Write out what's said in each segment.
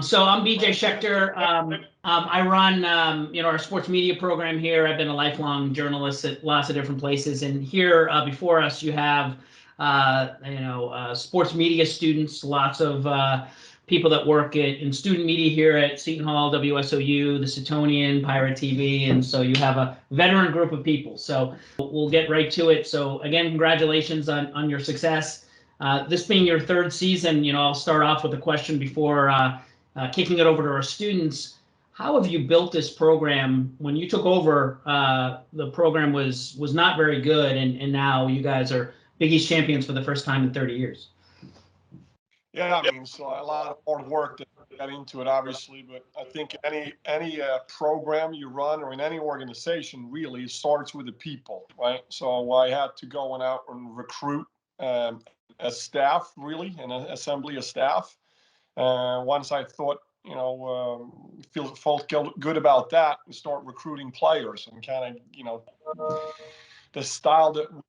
So I'm BJ Schechter. I run, our sports media program here. I've been a lifelong journalist at lots of different places. And here before us, you have, sports media students, lots of people that work in student media here at Seton Hall, WSOU, the Setonian, Pirate TV. And so you have a veteran group of people. So we'll get right to it. So again, congratulations on your success. This being your third season, I'll start off with a question before kicking it over to our students. How have you built this program? When you took over, the program was not very good, and now you guys are Big East champions for the first time in 30 years. Yeah, so a lot of hard work that got into it, obviously, but I think any program you run or in any organization really starts with the people, right? So I had to go out and recruit a staff, really, an assembly of staff. Once I thought, felt good about that, and start recruiting players and kind of, the style that would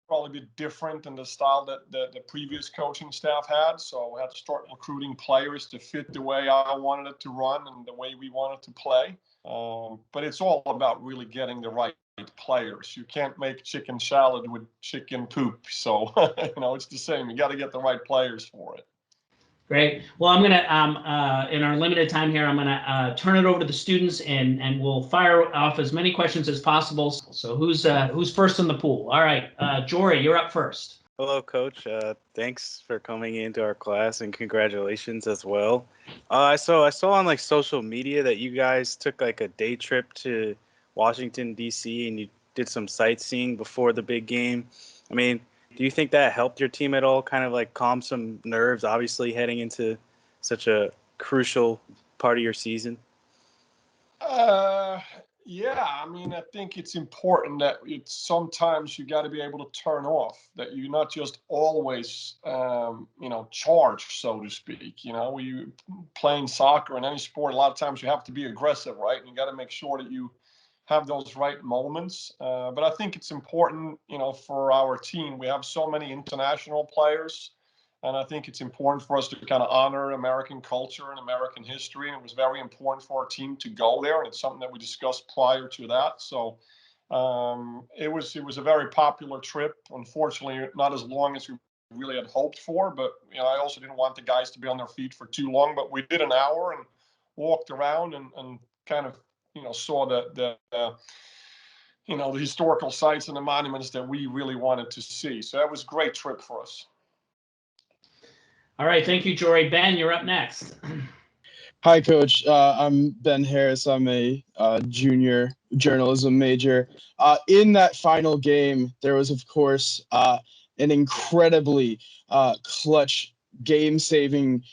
probably be different than the style that the previous coaching staff had. So I had to start recruiting players to fit the way I wanted it to run and the way we wanted to play. But it's all about really getting the right players. You can't make chicken salad with chicken poop. So, it's the same. You got to get the right players for it. Great. Well, I'm going to, in our limited time here, I'm going to turn it over to the students, and we'll fire off as many questions as possible. So who's first in the pool? All right, Jory, you're up first. Hello, Coach. Thanks for coming into our class, and congratulations as well. I saw on social media that you guys took a day trip to Washington, D.C., and you did some sightseeing before the big game. Do you think that helped your team at all, kind of calm some nerves, obviously heading into such a crucial part of your season? Yeah, I think it's important that sometimes you got to be able to turn off, that you're not just always, charged, so to speak. You playing soccer in any sport, a lot of times you have to be aggressive, right? And you got to make sure that you have those right moments. But I think it's important, for our team. We have so many international players, and I think it's important for us to kind of honor American culture and American history. And it was very important for our team to go there, and it's something that we discussed prior to that. So it was a very popular trip. Unfortunately, not as long as we really had hoped for, but I also didn't want the guys to be on their feet for too long. But we did an hour and walked around and kind of saw the historical sites and the monuments that we really wanted to see. So that was a great trip for us. All right, thank you, Jory. Ben, you're up next. Hi, Coach. I'm Ben Harris. I'm a junior journalism major. In that final game, there was, of course, an incredibly clutch game-saving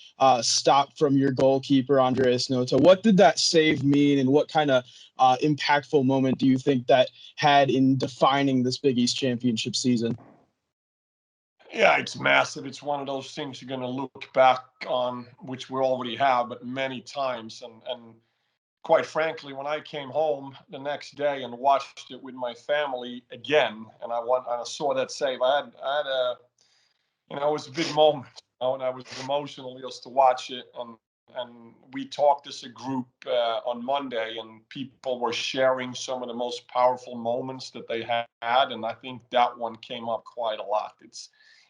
stop from your goalkeeper, Andreas Lindberg. What did that save mean, and what kind of impactful moment do you think that had in defining this Big East championship season? Yeah, it's massive. It's one of those things you're going to look back on, which we already have, but many times. And quite frankly, when I came home the next day and watched it with my family again, and I saw that save, I had a, it was a big moment, and I was emotional just to watch it. And we talked as a group on Monday, and people were sharing some of the most powerful moments that they had, and I think that one came up quite a lot.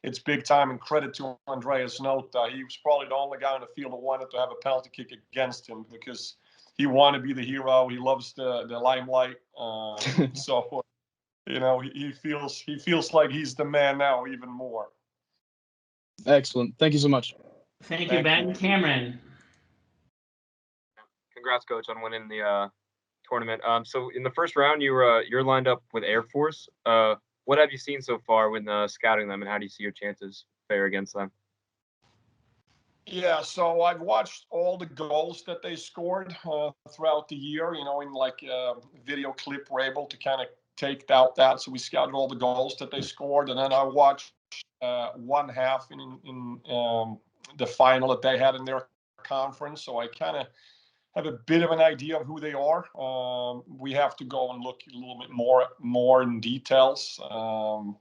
It's big time, and credit to Andreas Lindberg. He was probably the only guy on the field that wanted to have a penalty kick against him because he wanted to be the hero. He loves the limelight. So he feels like he's the man now even more. Excellent. Thank you so much. Thank you, Ben. Cameron. Congrats, Coach, on winning the tournament. So in the first round, you're lined up with Air Force. What have you seen so far when scouting them, and how do you see your chances fare against them? Yeah, so I've watched all the goals that they scored throughout the year. In video clip, we're able to kind of take out that. So we scouted all the goals that they scored, and then I watched one half in the final that they had in their conference. So I kind of have a bit of an idea of who they are. We have to go and look a little bit more in details.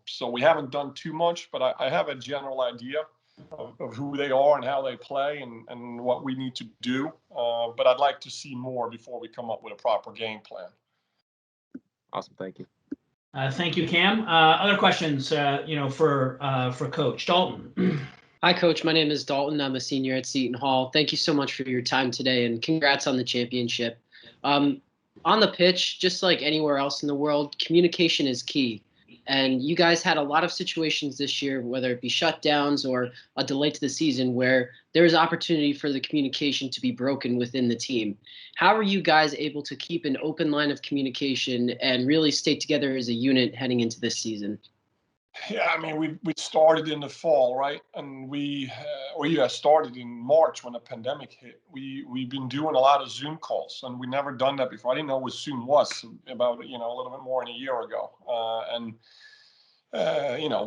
So we haven't done too much, but I have a general idea. of who they are and how they play and what we need to do. But I'd like to see more before we come up with a proper game plan. Awesome. Thank you. Thank you, Cam. Other questions, for Coach Dalton. Hi, Coach. My name is Dalton. I'm a senior at Seton Hall. Thank you so much for your time today, and congrats on the championship. On the pitch, just like anywhere else in the world, communication is key. And you guys had a lot of situations this year, whether it be shutdowns or a delay to the season, where there is opportunity for the communication to be broken within the team. How are you guys able to keep an open line of communication and really stay together as a unit heading into this season? Yeah, I mean, we started in the fall, right? And we started in March when the pandemic hit. We've been doing a lot of Zoom calls, and we never done that before. I didn't know what Zoom was about, a little bit more than a year ago.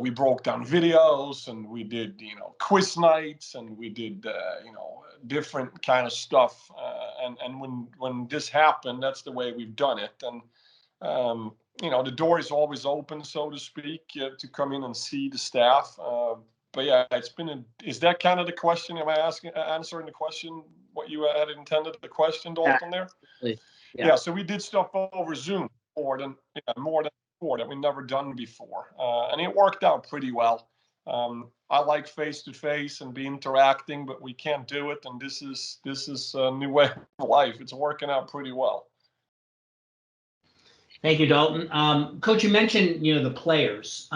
We broke down videos, and we did, quiz nights, and we did, different kind of stuff. And when this happened, that's the way we've done it. And the door is always open, so to speak, to come in and see the staff. But yeah, is that kind of the question? Am I answering the question, what you had intended the question, Dalton, there? Yeah, so we did stuff over Zoom more than before that we've never done before. And it worked out pretty well. I like face-to-face and be interacting, but we can't do it. And this is a new way of life. It's working out pretty well. Thank you, Dalton. Coach, you mentioned, the players.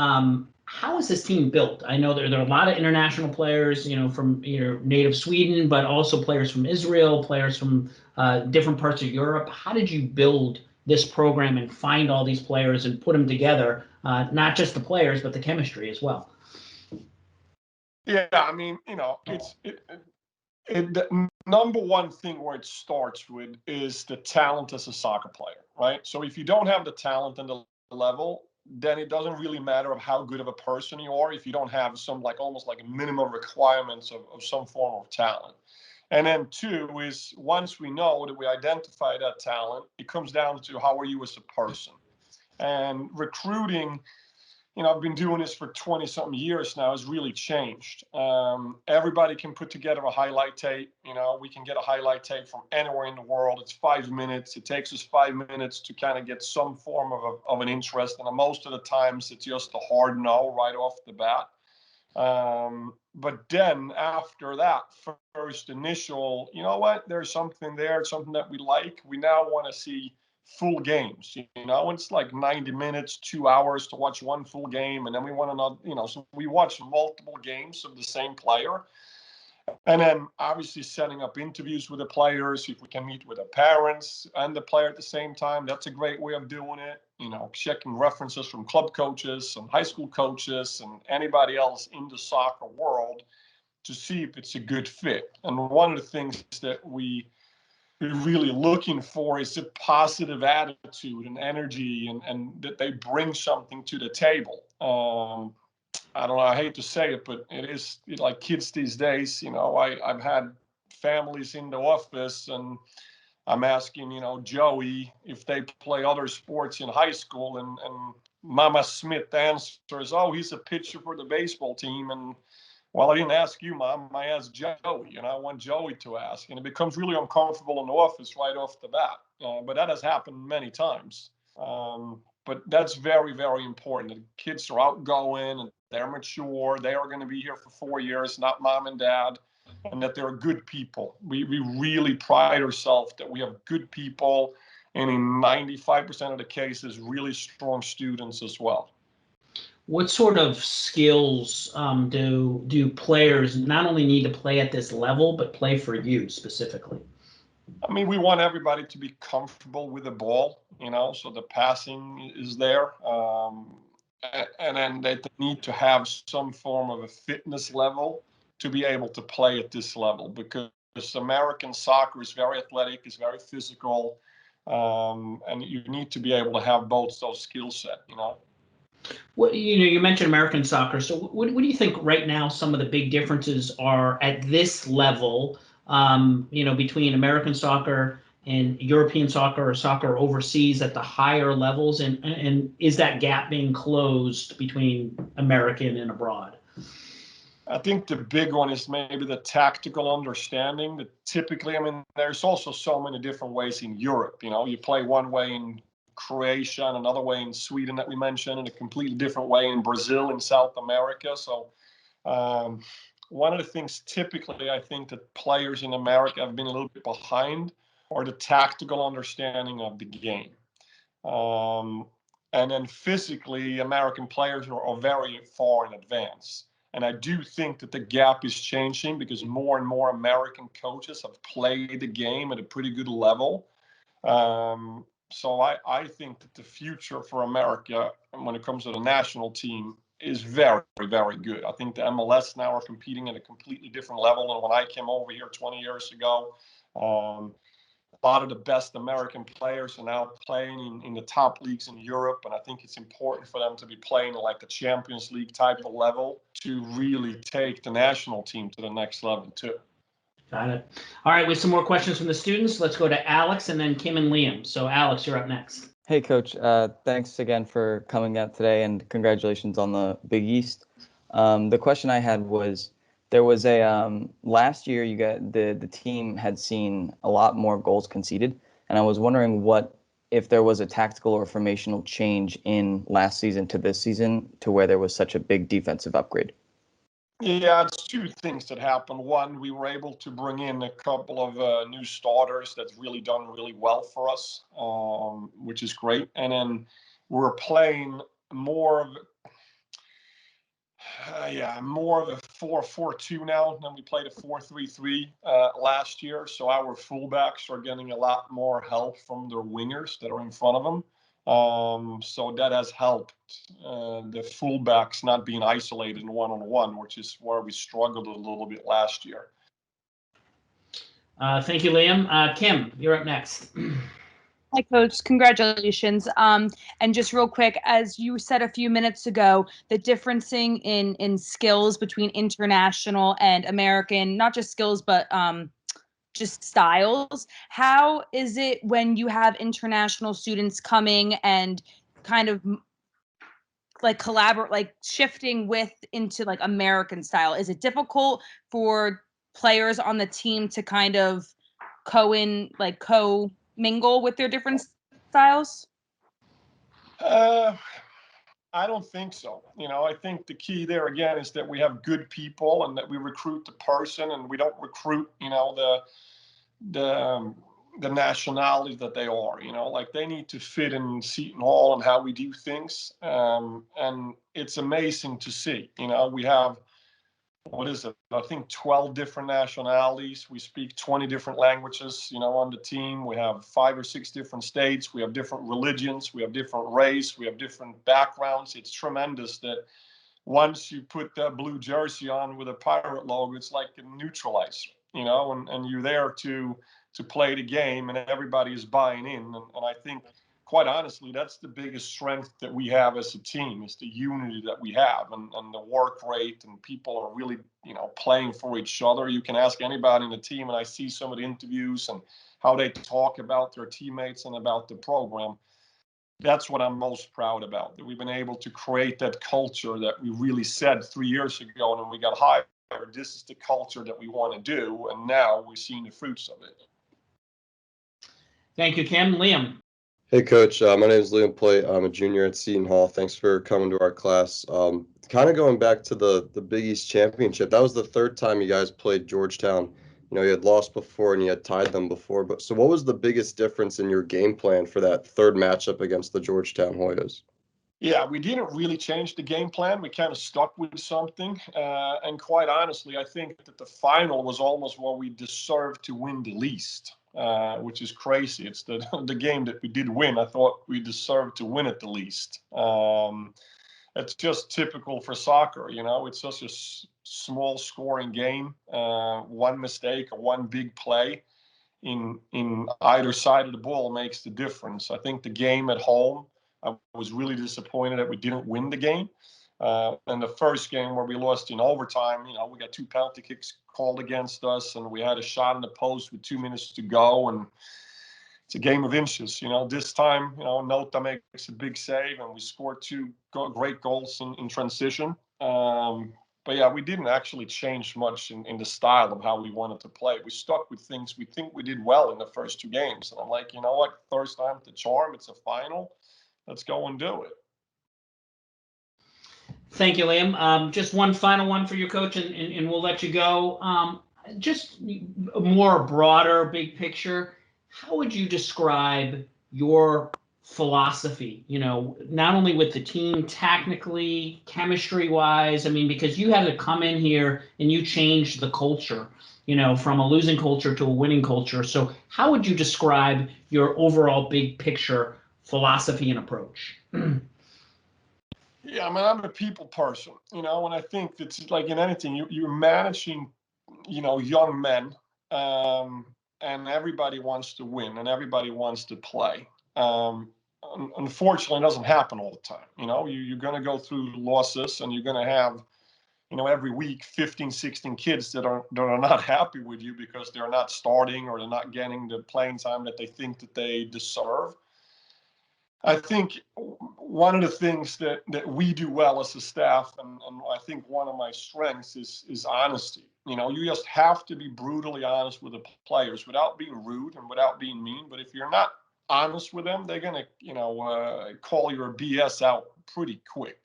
How is this team built? I know there are a lot of international players, from native Sweden, but also players from Israel, players from different parts of Europe. How did you build this program and find all these players and put them together? Not just the players, but the chemistry as well. Yeah, I mean, the number one thing where it starts with is the talent as a soccer player, right? So if you don't have the talent and the level, then it doesn't really matter of how good of a person you are if you don't have some almost like a minimum requirements of some form of talent. And then two is, once we know that we identify that talent, it comes down to how are you as a person. And recruiting, I've been doing this for 20-something years now, has really changed. Everybody can put together a highlight tape. We can get a highlight tape from anywhere in the world. It's 5 minutes. It takes us 5 minutes to kind of get some form of an interest. And most of the times, it's just a hard no right off the bat. But then after that first initial, there's something there, something that we like. We now want to see full games, it's like 90 minutes, 2 hours to watch one full game. And then we want to, so we watch multiple games of the same player. And then obviously setting up interviews with the players. If we can meet with the parents and the player at the same time, that's a great way of doing it. Checking references from club coaches, some high school coaches, and anybody else in the soccer world to see if it's a good fit. And one of the things that we're really looking for is a positive attitude and energy, and that they bring something to the table. I don't know, I hate to say it, but it is like kids these days. I've had families in the office, and I'm asking, Joey, if they play other sports in high school, and Mama Smith answers, oh, he's a pitcher for the baseball team. And well, I didn't ask you, Mom. I asked Joey, I want Joey to ask. And it becomes really uncomfortable in the office right off the bat. But that has happened many times. But that's very, very important. The kids are outgoing and they're mature. They are going to be here for 4 years, not mom and dad, and that they're good people. We really pride ourselves that we have good people, and in 95% of the cases, really strong students as well. What sort of skills do players not only need to play at this level, but play for you specifically? I mean, we want everybody to be comfortable with the ball, so the passing is there. And then they need to have some form of a fitness level to be able to play at this level, because American soccer is very athletic, is very physical, and you need to be able to have both those skill set, What you mentioned American soccer. So what do you think right now some of the big differences are at this level, between American soccer and European soccer or soccer overseas at the higher levels, and is that gap being closed between American and abroad? I think the big one is maybe the tactical understanding that typically, I mean, there's also so many different ways in Europe. You play one way in Croatia and another way in Sweden that we mentioned, and a completely different way in Brazil, in South America. So one of the things typically I think that players in America have been a little bit behind are the tactical understanding of the game. And then physically, American players are very far in advance. And I do think that the gap is changing because more and more American coaches have played the game at a pretty good level. So I think that the future for America when it comes to the national team is very, very good. I think the MLS now are competing at a completely different level than when I came over here 20 years ago. A lot of the best American players are now playing in the top leagues in Europe, and I think it's important for them to be playing at like the Champions League type of level to really take the national team to the next level too. Got it. All right, with some more questions from the students, let's go to Alex and then Kim and Liam. So Alex, you're up next. Hey, Coach. Thanks again for coming out today, and congratulations on the Big East. The question I had was, there was a last year you got the team had seen a lot more goals conceded, and I was wondering if there was a tactical or formational change in last season to this season to where there was such a big defensive upgrade. Yeah, it's two things that happened. One, we were able to bring in a couple of new starters that's really done really well for us, which is great. And then we're playing more of a 4-4-2 now than we played a 4-3-3 last year. So our fullbacks are getting a lot more help from their wingers that are in front of them. So that has helped the fullbacks not being isolated in one-on-one, which is where we struggled a little bit last year. Thank you, Liam. Kim, you're up next. Hi, Coach. Congratulations. And just real quick, as you said a few minutes ago, the differencing in skills between international and American, not just skills, but just styles. How is it when you have international students coming and kind of like collaborate, like shifting into like American style? Is it difficult for players on the team to kind of co-mingle with their different styles? I don't think so. I think the key there again is that we have good people and that we recruit the person, and we don't recruit, the nationality that they are. Like they need to fit in Seton Hall and how we do things. And it's amazing to see. We have, what is it? I think 12 different nationalities. We speak 20 different languages, on the team. We have 5 or 6 different states. We have different religions. We have different race. We have different backgrounds. It's tremendous that once you put that blue jersey on with a pirate logo, it's like a neutralizer, and you're there to play the game, and everybody is buying in. And I think, quite honestly, that's the biggest strength that we have as a team, is the unity that we have and the work rate, and people are really, playing for each other. You can ask anybody in the team, and I see some of the interviews and how they talk about their teammates and about the program. That's what I'm most proud about, that we've been able to create that culture that we really said 3 years ago when we got hired. This is the culture that we want to do, and now we're seeing the fruits of it. Thank you, Kim. Liam. Hey, Coach. My name is Liam Plate. I'm a junior at Seton Hall. Thanks for coming to our class. Kind of going back to the Big East Championship, that was the third time you guys played Georgetown. You had lost before and you had tied them before. But so what was the biggest difference in your game plan for that third matchup against the Georgetown Hoyas? Yeah, we didn't really change the game plan. We kind of stuck with something. And quite honestly, I think that the final was almost what we deserved to win the least, which is crazy. It's the game that we did win. I thought we deserved to win it the least. It's just typical for soccer. It's such a small scoring game. One mistake or one big play in either side of the ball makes the difference. I think the game at home, I was really disappointed that we didn't win the game. And the first game where we lost in overtime, we got 2 penalty kicks called against us, and we had a shot in the post with 2 minutes to go, and it's a game of inches. This time, Nota makes a big save, and we scored 2 great goals in transition. But yeah, we didn't actually change much in the style of how we wanted to play. We stuck with things we think we did well in the first 2 games. And I'm like, you know what? First time the charm. It's a final. Let's go and do it. Thank you, Liam. Just one final one for your coach, and we'll let you go. Just a more broader, big picture. How would you describe your philosophy? You know, not only with the team technically, chemistry wise. I mean, because you had to come in here and you changed the culture. You know, from a losing culture to a winning culture. So, how would you describe your overall big picture philosophy and approach? Yeah, I mean, I'm a people person, you know, and I think that's like in anything, you're managing, you know, young men, and everybody wants to win and everybody wants to play. Unfortunately, it doesn't happen all the time. You know, you're going to go through losses and you're going to have, you know, every week 15, 16 kids that are not happy with you because they're not starting or they're not getting the playing time that they think that they deserve. I think one of the things that we do well as a staff, and I think one of my strengths is honesty. You know, you just have to be brutally honest with the players without being rude and without being mean. But if you're not honest with them, they're going to, you know, call your BS out pretty quick.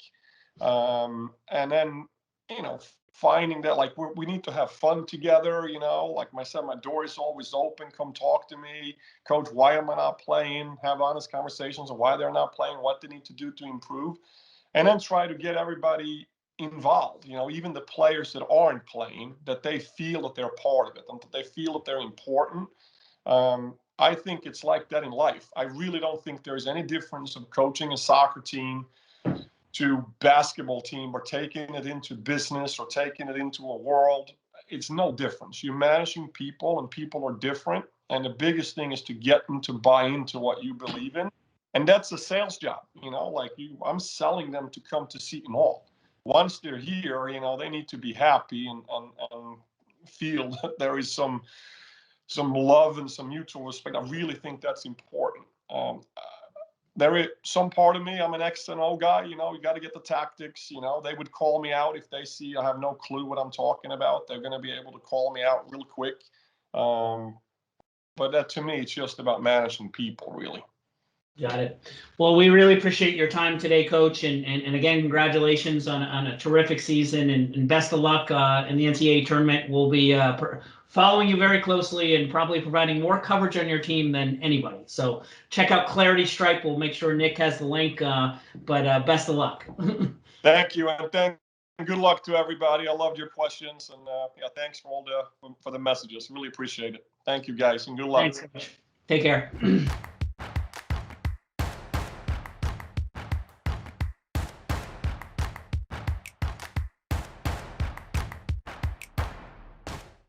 And then, you know, finding that like we need to have fun together, you know, like I said, my door is always open. Come talk to me, coach. Why am I not playing? Have honest conversations on why they're not playing, what they need to do to improve, and then try to get everybody involved. You know, even the players that aren't playing, that they feel that they're part of it and that they feel that they're important. I think it's like that in life. I really don't think there's any difference of coaching a soccer team to basketball team or taking it into business or taking it into a world. It's no difference. You're managing people and people are different. And the biggest thing is to get them to buy into what you believe in. And that's a sales job, you know, like I'm selling them to come to Seton Hall. Once they're here, you know, they need to be happy and feel that there is some love and some mutual respect. I really think that's important. There is some part of me, I'm an X and O guy, you know, you got to get the tactics, you know, they would call me out if they see I have no clue what I'm talking about. They're going to be able to call me out real quick. But that to me, it's just about managing people, really. Got it. Well, we really appreciate your time today, Coach, and again, congratulations on a terrific season, and best of luck in the NCAA tournament. We'll be following you very closely and probably providing more coverage on your team than anybody. So check out Clarity Stripe. We'll make sure Nick has the link, but best of luck. Thank you, and good luck to everybody. I loved your questions, and yeah, thanks for the messages. Really appreciate it. Thank you, guys, and good luck. Thanks, Coach. Take care.